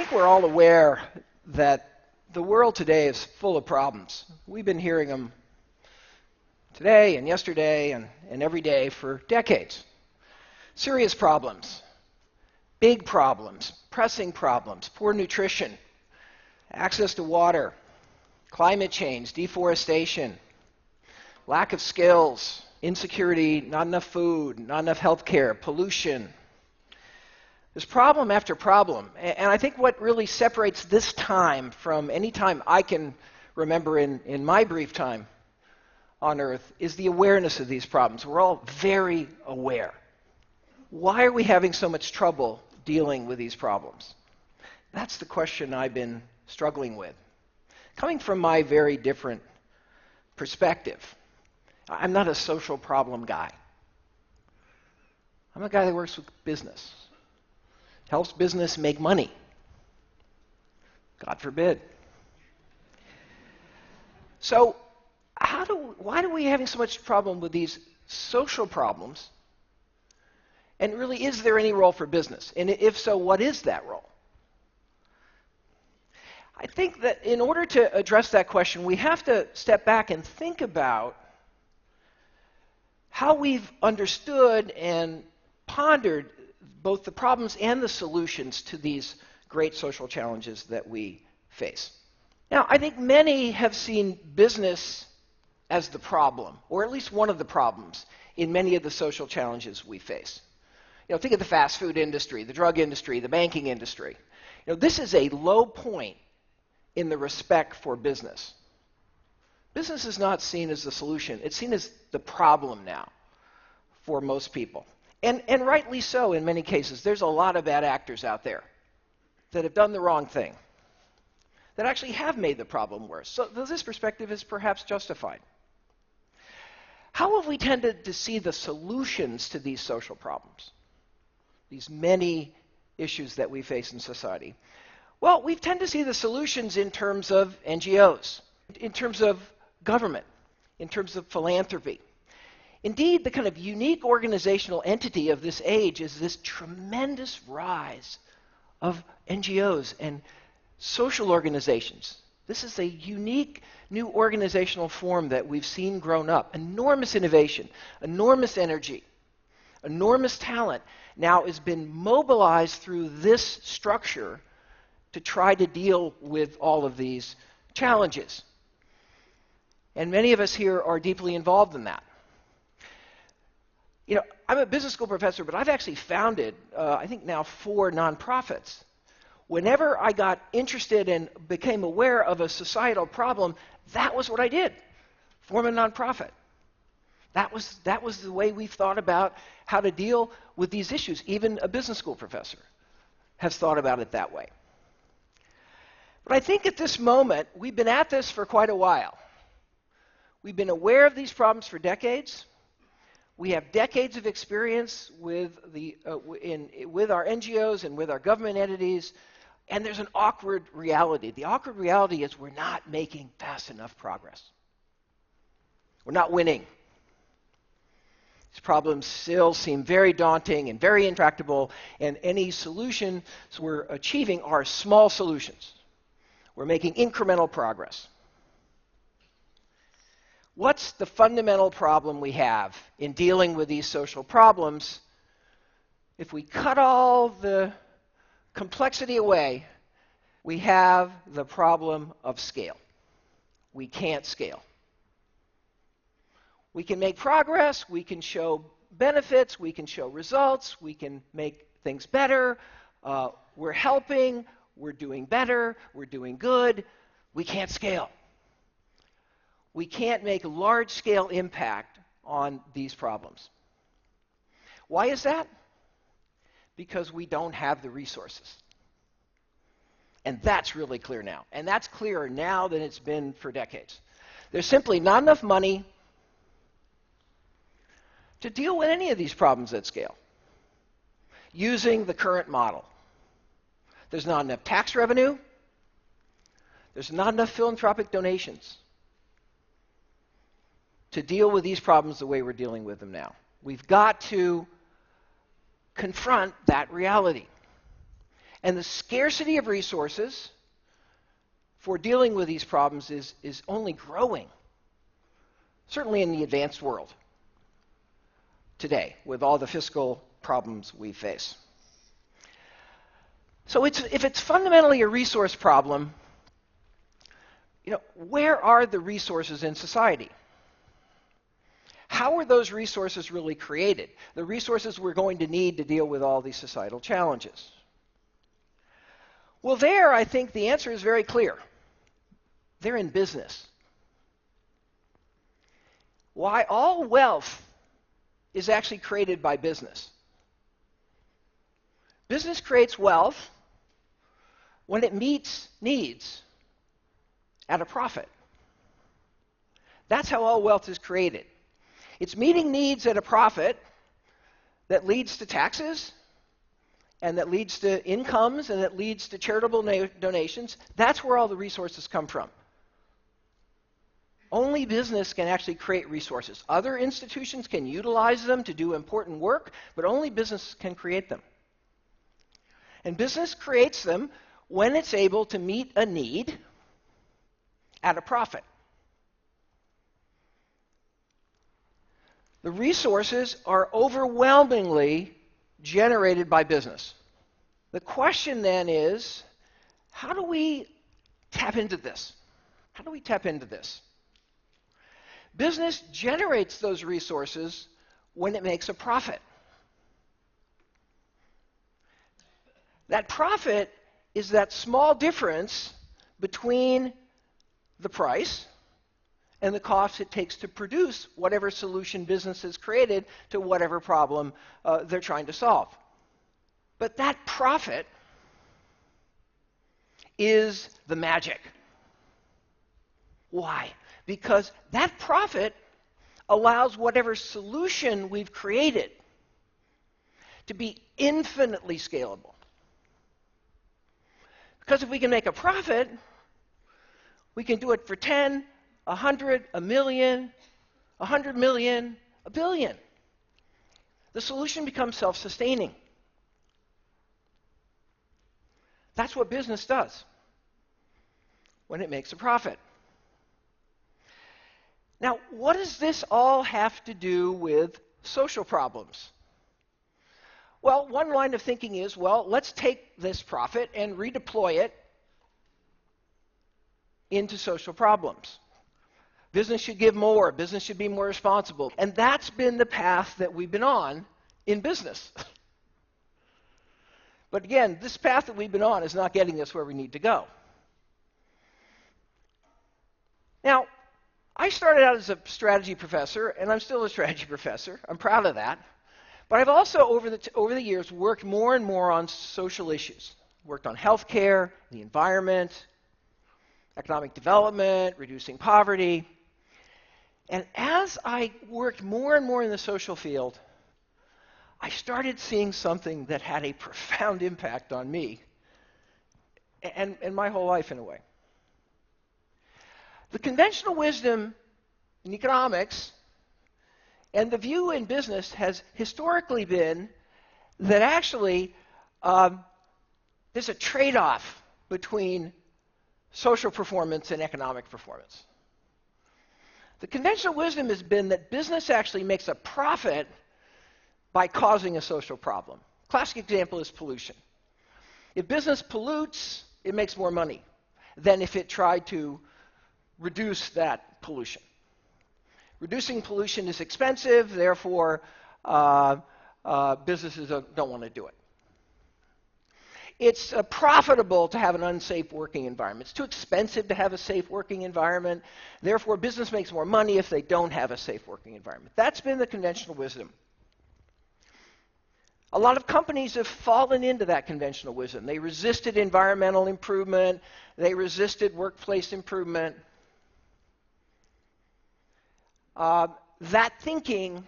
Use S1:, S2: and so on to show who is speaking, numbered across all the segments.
S1: think we're all aware that the world today is full of problems. We've been hearing them today and yesterday and every day for decades. Serious problems, big problems, pressing problems, poor nutrition, access to water, climate change, deforestation, lack of skills, insecurity, not enough food, not enough health care, pollution. There's problem after problem. And I think what really separates this time from any time I can remember in my brief time on Earth is the awareness of these problems. We're all very aware. Why are we having so much trouble dealing with these problems? That's the question I've been struggling with. Coming from my very different perspective, I'm not a social problem guy. I'm a guy that works with business, helps business make money. God forbid. So why are we having so much problem with these social problems? And really, is there any role for business? And if so, what is that role? I think that in order to address that question, we have to step back and think about how we've understood and pondered both the problems and the solutions to these great social challenges that we face. Now, I think many have seen business as the problem, or at least one of the problems, in many of the social challenges we face. Think of the fast food industry, the drug industry, the banking industry. This is a low point in the respect for business. Business is not seen as the solution. It's seen as the problem now for most people. And rightly so in many cases. There's a lot of bad actors out there that have done the wrong thing, that actually have made the problem worse. So this perspective is perhaps justified. How have we tended to see the solutions to these social problems, these many issues that we face in society? Well, we tend to see the solutions in terms of NGOs, in terms of government, in terms of philanthropy. Indeed, the kind of unique organizational entity of this age is this tremendous rise of NGOs and social organizations. This is a unique new organizational form that we've seen grown up. Enormous innovation, enormous energy, enormous talent now has been mobilized through this structure to try to deal with all of these challenges. And many of us here are deeply involved in that. I'm a business school professor, but I've actually founded, I think now 4 nonprofits. Whenever I got interested and became aware of a societal problem, that was what I did. Form a nonprofit. That was the way we've thought about how to deal with these issues. Even a business school professor has thought about it that way. But I think at this moment, we've been at this for quite a while. We've been aware of these problems for decades. We have decades of experience with our NGOs and with our government entities, and there's an awkward reality. The awkward reality is we're not making fast enough progress. We're not winning. These problems still seem very daunting and very intractable, and any solutions we're achieving are small solutions. We're making incremental progress. What's the fundamental problem we have in dealing with these social problems? If we cut all the complexity away, we have the problem of scale. We can't scale. We can make progress, we can show benefits, we can show results, we can make things better. We're helping, we're doing better, we're doing good. We can't scale. We can't make large-scale impact on these problems. Why is that? Because we don't have the resources. And that's really clear now. And that's clearer now than it's been for decades. There's simply not enough money to deal with any of these problems at scale using the current model. There's not enough tax revenue. There's not enough philanthropic donations to deal with these problems the way we're dealing with them now. We've got to confront that reality. And the scarcity of resources for dealing with these problems is only growing, certainly in the advanced world today, with all the fiscal problems we face. So if it's fundamentally a resource problem, where are the resources in society? How are those resources really created? The resources we're going to need to deal with all these societal challenges. Well, there, I think the answer is very clear. They're in business. Why? All wealth is actually created by business. Business creates wealth when it meets needs at a profit. That's how all wealth is created. It's meeting needs at a profit that leads to taxes, and that leads to incomes, and that leads to charitable donations. That's where all the resources come from. Only business can actually create resources. Other institutions can utilize them to do important work, but only business can create them. And business creates them when it's able to meet a need at a profit. The resources are overwhelmingly generated by business. The question then is, how do we tap into this? How do we tap into this? Business generates those resources when it makes a profit. That profit is that small difference between the price and the cost it takes to produce whatever solution business has created to whatever problem they're trying to solve. But that profit is the magic. Why? Because that profit allows whatever solution we've created to be infinitely scalable. Because if we can make a profit, we can do it for 10, 100, a million, 100 million, a billion. The solution becomes self-sustaining. That's what business does when it makes a profit. Now, what does this all have to do with social problems? Well, one line of thinking is, well, let's take this profit and redeploy it into social problems. Business should give more. Business should be more responsible. And that's been the path that we've been on in business. But again, this path that we've been on is not getting us where we need to go. Now, I started out as a strategy professor, and I'm still a strategy professor. I'm proud of that. But I've also, over the years, worked more and more on social issues. Worked on healthcare, the environment, economic development, reducing poverty. And as I worked more and more in the social field, I started seeing something that had a profound impact on me and my whole life in a way. The conventional wisdom in economics and the view in business has historically been that actually there's a trade-off between social performance and economic performance. The conventional wisdom has been that business actually makes a profit by causing a social problem. Classic example is pollution. If business pollutes, it makes more money than if it tried to reduce that pollution. Reducing pollution is expensive, therefore businesses don't want to do it. It's profitable to have an unsafe working environment. It's too expensive to have a safe working environment, therefore business makes more money if they don't have a safe working environment. That's been the conventional wisdom. A lot of companies have fallen into that conventional wisdom. They resisted environmental improvement, they resisted workplace improvement. That thinking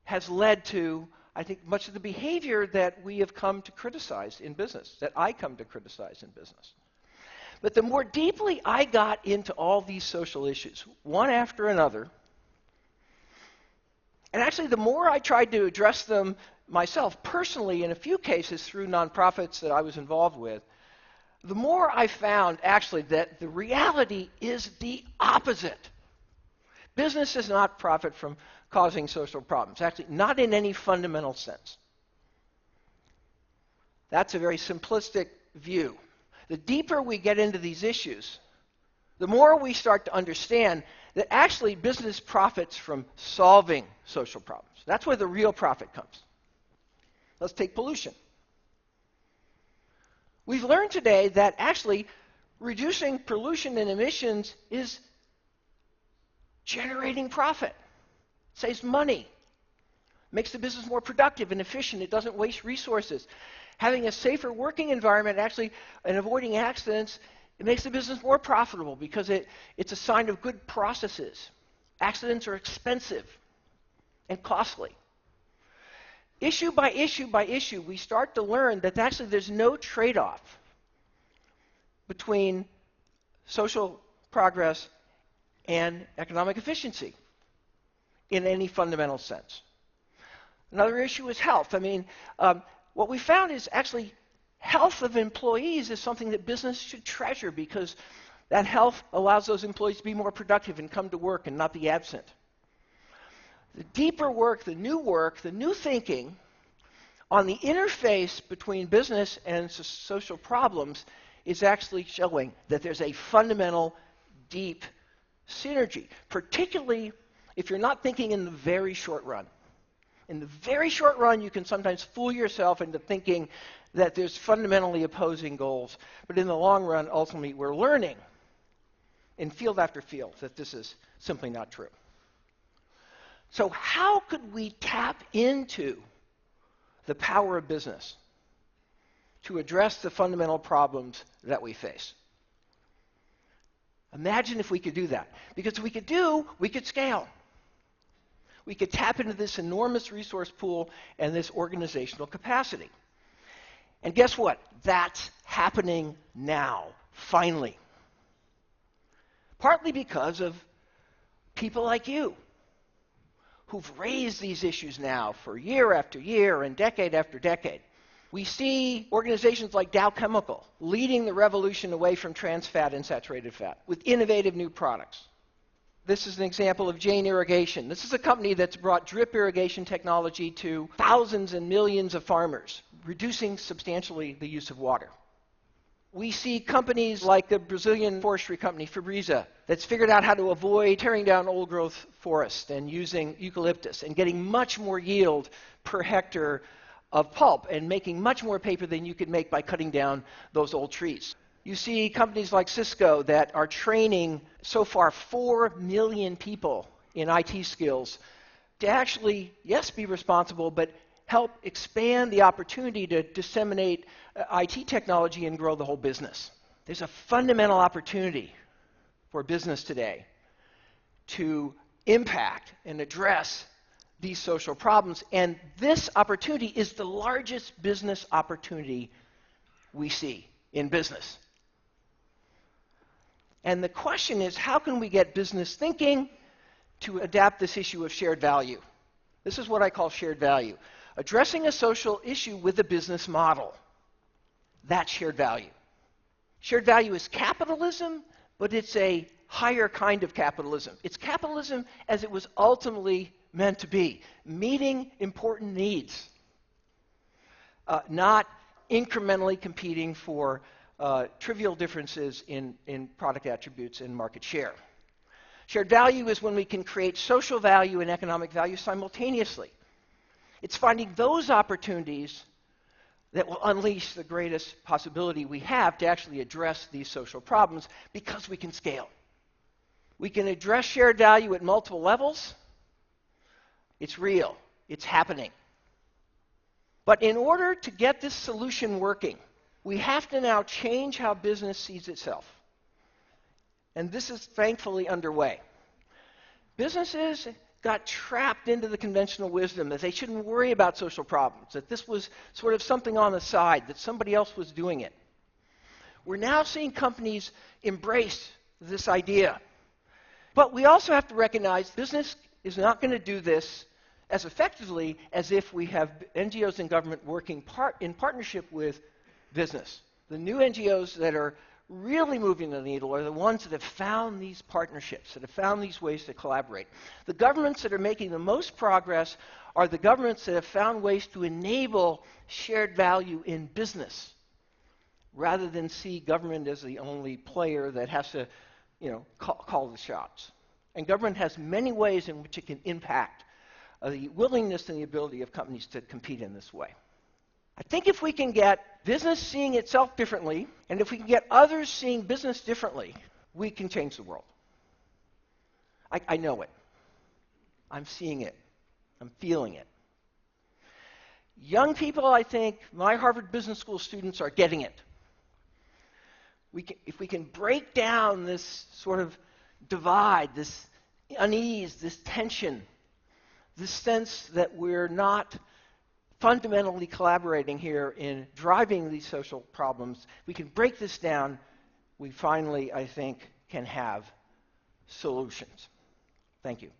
S1: has led to, I think, much of the behavior that we have come to criticize in business, that I come to criticize in business. But the more deeply I got into all these social issues, one after another, and actually the more I tried to address them myself personally in a few cases through nonprofits that I was involved with, the more I found actually that the reality is the opposite. Business does not profit from causing social problems, actually not in any fundamental sense. That's a very simplistic view. The deeper we get into these issues, the more we start to understand that actually business profits from solving social problems. That's where the real profit comes. Let's take pollution. We've learned today that actually reducing pollution and emissions is generating profit. It saves money. Makes the business more productive and efficient. It doesn't waste resources. Having a safer working environment actually and avoiding accidents, it makes the business more profitable because it's a sign of good processes. Accidents are expensive and costly. Issue by issue by issue, we start to learn that actually there's no trade-off between social progress and economic efficiency in any fundamental sense. Another issue is health. What we found is actually health of employees is something that business should treasure because that health allows those employees to be more productive and come to work and not be absent. The deeper work, the new thinking on the interface between business and social problems is actually showing that there's a fundamental, deep synergy, particularly if you're not thinking in the very short run. In the very short run, you can sometimes fool yourself into thinking that there's fundamentally opposing goals. But in the long run, ultimately, we're learning in field after field that this is simply not true. So how could we tap into the power of business to address the fundamental problems that we face? Imagine if we could do that. Because if we could scale. We could tap into this enormous resource pool and this organizational capacity. And guess what? That's happening now, finally. Partly because of people like you, who've raised these issues now for year after year and decade after decade. We see organizations like Dow Chemical leading the revolution away from trans fat and saturated fat with innovative new products. This is an example of Jane Irrigation. This is a company that's brought drip irrigation technology to thousands and millions of farmers, reducing substantially the use of water. We see companies like the Brazilian forestry company Fibreeza that's figured out how to avoid tearing down old growth forests and using eucalyptus and getting much more yield per hectare of pulp and making much more paper than you could make by cutting down those old trees. You see companies like Cisco that are training so far 4 million people in IT skills to actually, yes, be responsible, but help expand the opportunity to disseminate IT technology and grow the whole business. There's a fundamental opportunity for business today to impact and address these social problems, and this opportunity is the largest business opportunity we see in business. And the question is, how can we get business thinking to adapt this issue of shared value? This is what I call shared value. Addressing a social issue with a business model. That's shared value. Shared value is capitalism, but it's a higher kind of capitalism. It's capitalism as it was ultimately meant to be, meeting important needs, not incrementally competing for trivial differences in product attributes and market share. Shared value is when we can create social value and economic value simultaneously. It's finding those opportunities that will unleash the greatest possibility we have to actually address these social problems because we can scale. We can address shared value at multiple levels. It's real. It's happening. But in order to get this solution working, we have to now change how business sees itself. And this is thankfully underway. Businesses got trapped into the conventional wisdom that they shouldn't worry about social problems, that this was sort of something on the side, that somebody else was doing it. We're now seeing companies embrace this idea. But we also have to recognize business is not going to do this as effectively as if we have NGOs and government working in partnership with business. The new NGOs that are really moving the needle are the ones that have found these partnerships, that have found these ways to collaborate. The governments that are making the most progress are the governments that have found ways to enable shared value in business, rather than see government as the only player that has to, call the shots. And government has many ways in which it can impact the willingness and the ability of companies to compete in this way. I think if we can get business seeing itself differently, and if we can get others seeing business differently, we can change the world. I know it. I'm seeing it. I'm feeling it. Young people, I think, my Harvard Business School students are getting it. If we can break down this sort of divide, this unease, this tension, this sense that we're not fundamentally collaborating here in driving these social problems, we can break this down, we finally, I think, can have solutions. Thank you.